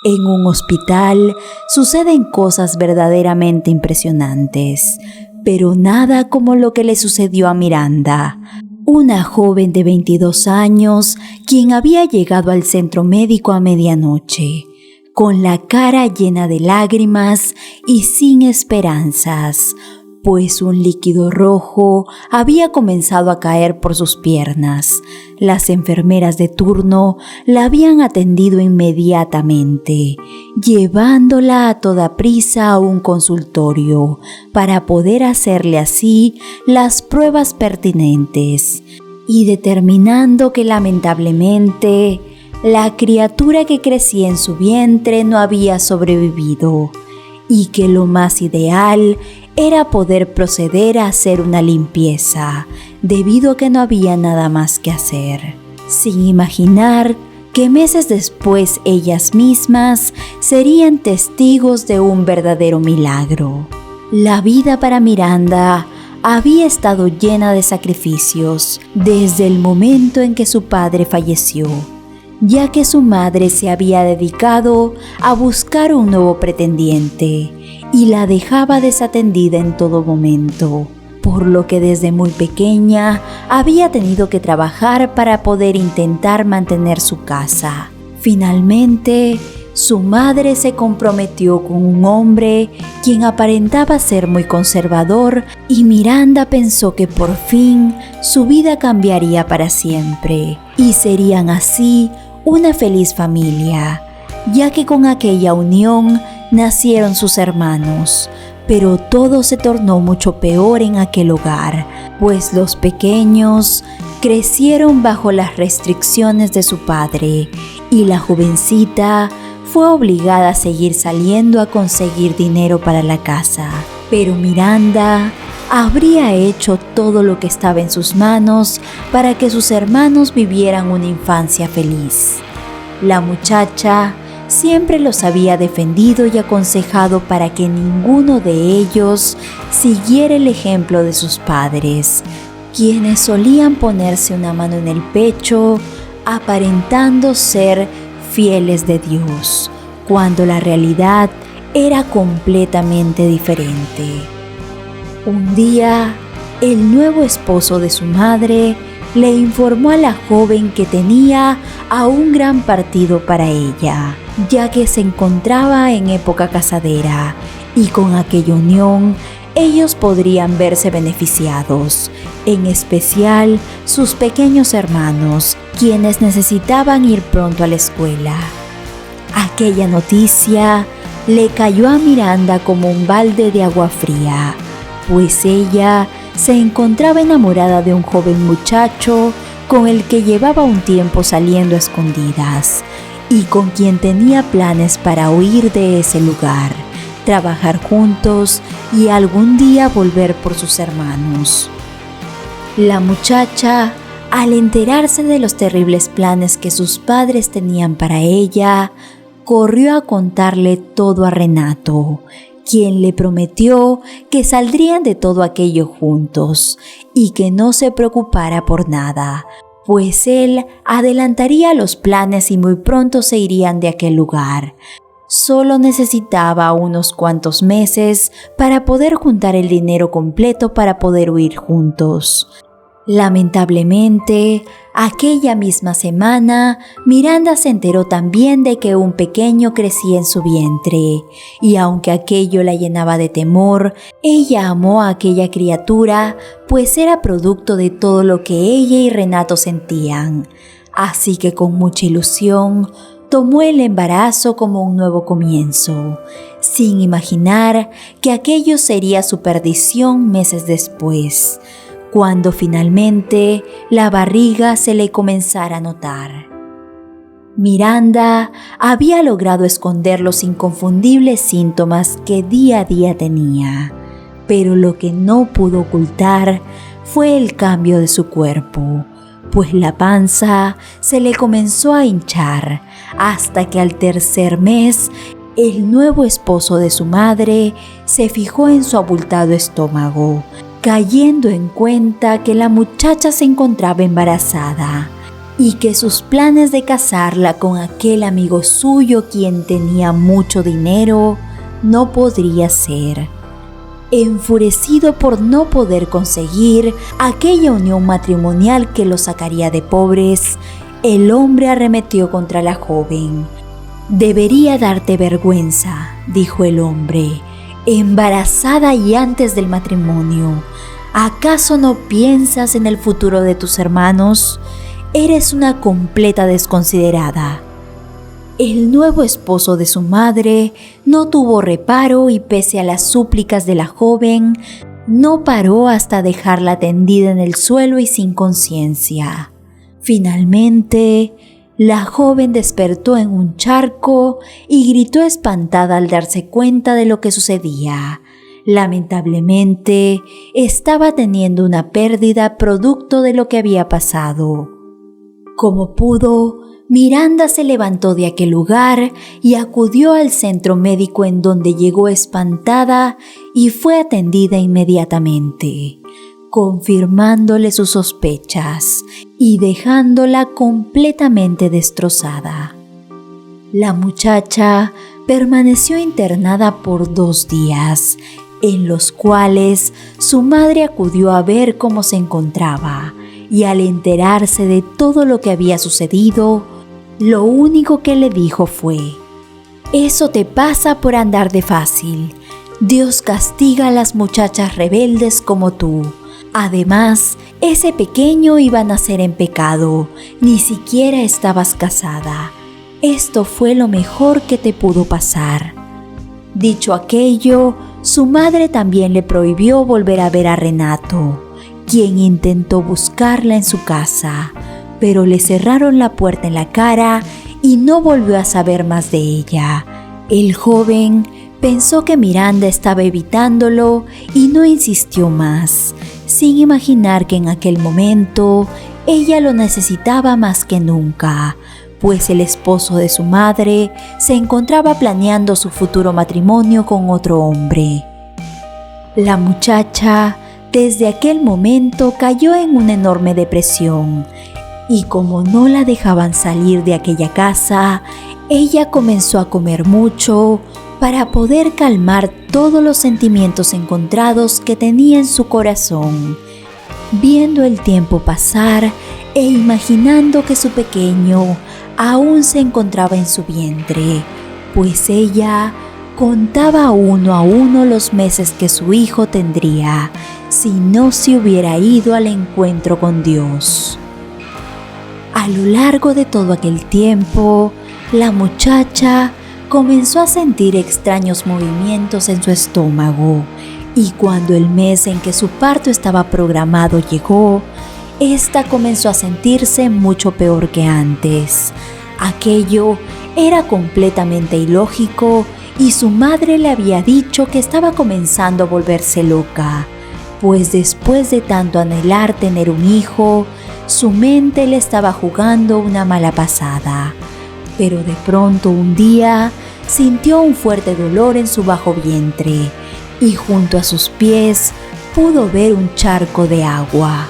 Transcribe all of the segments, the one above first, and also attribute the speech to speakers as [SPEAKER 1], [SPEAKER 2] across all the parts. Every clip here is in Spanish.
[SPEAKER 1] En un hospital suceden cosas verdaderamente impresionantes, pero nada como lo que le sucedió a Miranda, una joven de 22 años quien había llegado al centro médico a medianoche, con la cara llena de lágrimas y sin esperanzas, pues un líquido rojo había comenzado a caer por sus piernas. Las enfermeras de turno la habían atendido inmediatamente, llevándola a toda prisa a un consultorio para poder hacerle así las pruebas pertinentes y determinando que lamentablemente la criatura que crecía en su vientre no había sobrevivido y que lo más ideal era poder proceder a hacer una limpieza, debido a que no había nada más que hacer, sin imaginar que meses después ellas mismas serían testigos de un verdadero milagro. La vida para Miranda había estado llena de sacrificios desde el momento en que su padre falleció, ya que su madre se había dedicado a buscar un nuevo pretendiente y la dejaba desatendida en todo momento, por lo que desde muy pequeña había tenido que trabajar para poder intentar mantener su casa. Finalmente, su madre se comprometió con un hombre quien aparentaba ser muy conservador y Miranda pensó que por fin su vida cambiaría para siempre y serían así una feliz familia, ya que con aquella unión nacieron sus hermanos, pero todo se tornó mucho peor en aquel hogar, pues los pequeños crecieron bajo las restricciones de su padre y la jovencita fue obligada a seguir saliendo a conseguir dinero para la casa. Pero Miranda habría hecho todo lo que estaba en sus manos para que sus hermanos vivieran una infancia feliz. La muchacha siempre los había defendido y aconsejado para que ninguno de ellos siguiera el ejemplo de sus padres, quienes solían ponerse una mano en el pecho, aparentando ser fieles de Dios, cuando la realidad era completamente diferente. Un día, el nuevo esposo de su madre le informó a la joven que tenía a un gran partido para ella, ya que se encontraba en época casadera y con aquella unión ellos podrían verse beneficiados, en especial sus pequeños hermanos, quienes necesitaban ir pronto a la escuela. Aquella noticia le cayó a Miranda como un balde de agua fría, pues ella se encontraba enamorada de un joven muchacho con el que llevaba un tiempo saliendo a escondidas y con quien tenía planes para huir de ese lugar, trabajar juntos y algún día volver por sus hermanos. La muchacha, al enterarse de los terribles planes que sus padres tenían para ella, corrió a contarle todo a Renato, quien le prometió que saldrían de todo aquello juntos y que no se preocupara por nada, pues él adelantaría los planes y muy pronto se irían de aquel lugar. Solo necesitaba unos cuantos meses para poder juntar el dinero completo para poder huir juntos. Lamentablemente, aquella misma semana, Miranda se enteró también de que un pequeño crecía en su vientre, y aunque aquello la llenaba de temor, ella amó a aquella criatura, pues era producto de todo lo que ella y Renato sentían. Así que con mucha ilusión, tomó el embarazo como un nuevo comienzo, sin imaginar que aquello sería su perdición meses después, cuando finalmente la barriga se le comenzara a notar. Miranda había logrado esconder los inconfundibles síntomas que día a día tenía, pero lo que no pudo ocultar fue el cambio de su cuerpo, pues la panza se le comenzó a hinchar, hasta que al tercer mes, el nuevo esposo de su madre se fijó en su abultado estómago, cayendo en cuenta que la muchacha se encontraba embarazada. y que sus planes de casarla con aquel amigo suyo quien tenía mucho dinero no podría ser. Enfurecido por no poder conseguir aquella unión matrimonial que lo sacaría de pobres, el hombre arremetió contra la joven. «Debería darte vergüenza», dijo el hombre, «embarazada y antes del matrimonio. ¿Acaso no piensas en el futuro de tus hermanos? Eres una completa desconsiderada». El nuevo esposo de su madre no tuvo reparo y pese a las súplicas de la joven, no paró hasta dejarla tendida en el suelo y sin conciencia. Finalmente, la joven despertó en un charco y gritó espantada al darse cuenta de lo que sucedía. Lamentablemente, estaba teniendo una pérdida producto de lo que había pasado. Como pudo, Miranda se levantó de aquel lugar y acudió al centro médico en donde llegó espantada y fue atendida inmediatamente, confirmándole sus sospechas y dejándola completamente destrozada. La muchacha permaneció internada por 2 días, en los cuales su madre acudió a ver cómo se encontraba y al enterarse de todo lo que había sucedido, lo único que le dijo fue: «Eso te pasa por andar de fácil. Dios castiga a las muchachas rebeldes como tú. Además, ese pequeño iba a nacer en pecado, ni siquiera estabas casada. Esto fue lo mejor que te pudo pasar». Dicho aquello, su madre también le prohibió volver a ver a Renato, quien intentó buscarla en su casa, pero le cerraron la puerta en la cara y no volvió a saber más de ella. El joven pensó que Miranda estaba evitándolo y no insistió más, sin imaginar que en aquel momento ella lo necesitaba más que nunca, pues el esposo de su madre se encontraba planeando su futuro matrimonio con otro hombre. La muchacha, desde aquel momento, cayó en una enorme depresión, y como no la dejaban salir de aquella casa, ella comenzó a comer mucho para poder calmar todos los sentimientos encontrados que tenía en su corazón. Viendo el tiempo pasar e imaginando que su pequeño aún se encontraba en su vientre, pues ella contaba uno a uno los meses que su hijo tendría si no se hubiera ido al encuentro con Dios. A lo largo de todo aquel tiempo, la muchacha comenzó a sentir extraños movimientos en su estómago, y cuando el mes en que su parto estaba programado llegó, ésta comenzó a sentirse mucho peor que antes. Aquello era completamente ilógico y su madre le había dicho que estaba comenzando a volverse loca, pues después de tanto anhelar tener un hijo, su mente le estaba jugando una mala pasada. Pero de pronto un día sintió un fuerte dolor en su bajo vientre y junto a sus pies pudo ver un charco de agua.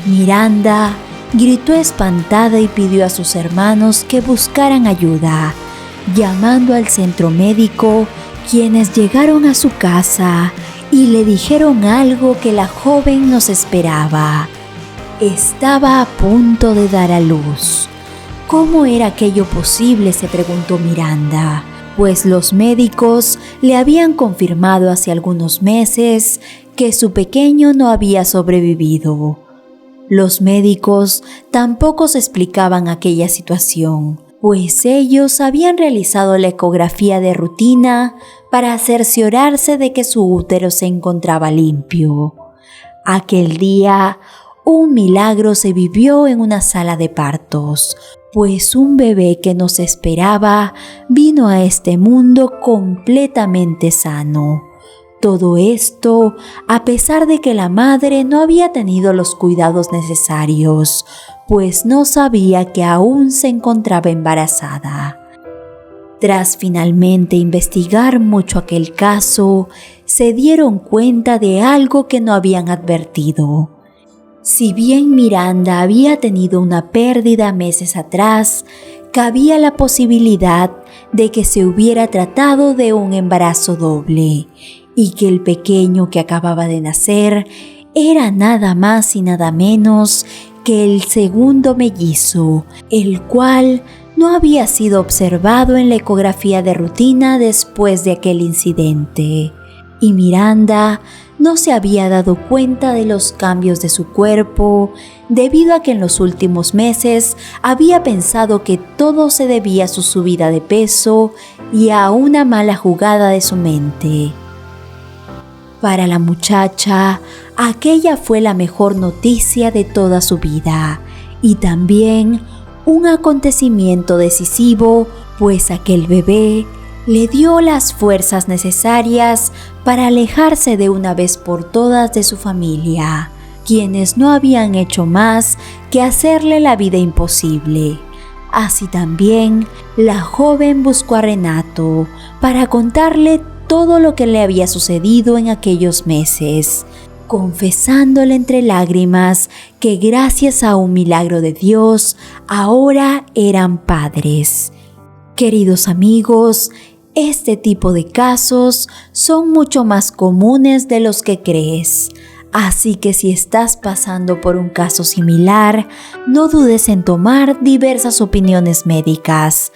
[SPEAKER 1] Miranda gritó espantada y pidió a sus hermanos que buscaran ayuda, llamando al centro médico, quienes llegaron a su casa y le dijeron algo que la joven no se esperaba. Estaba a punto de dar a luz. ¿Cómo era aquello posible?, se preguntó Miranda, pues los médicos le habían confirmado hace algunos meses que su pequeño no había sobrevivido. Los médicos tampoco se explicaban aquella situación, pues ellos habían realizado la ecografía de rutina para cerciorarse de que su útero se encontraba limpio. Aquel día, un milagro se vivió en una sala de partos, pues un bebé que no se esperaba vino a este mundo completamente sano. Todo esto a pesar de que la madre no había tenido los cuidados necesarios, pues no sabía que aún se encontraba embarazada. Tras finalmente investigar mucho aquel caso, se dieron cuenta de algo que no habían advertido. Si bien Miranda había tenido una pérdida meses atrás, cabía la posibilidad de que se hubiera tratado de un embarazo doble y que el pequeño que acababa de nacer era nada más y nada menos que el segundo mellizo, el cual no había sido observado en la ecografía de rutina después de aquel incidente. Y Miranda no se había dado cuenta de los cambios de su cuerpo debido a que en los últimos meses había pensado que todo se debía a su subida de peso y a una mala jugada de su mente. Para la muchacha, aquella fue la mejor noticia de toda su vida y también un acontecimiento decisivo, pues aquel bebé le dio las fuerzas necesarias para alejarse de una vez por todas de su familia, quienes no habían hecho más que hacerle la vida imposible. Así también, la joven buscó a Renato para contarle todo lo que le había sucedido en aquellos meses, confesándole entre lágrimas que gracias a un milagro de Dios, ahora eran padres. Queridos amigos, este tipo de casos son mucho más comunes de los que crees. Así que si estás pasando por un caso similar, no dudes en tomar diversas opiniones médicas.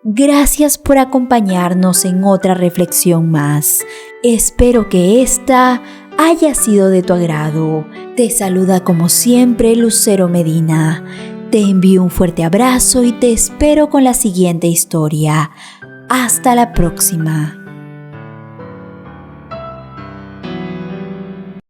[SPEAKER 1] Gracias por acompañarnos en otra reflexión más. Espero que esta haya sido de tu agrado. Te saluda como siempre Lucero Medina. Te envío un fuerte abrazo y te espero con la siguiente historia. Hasta la próxima.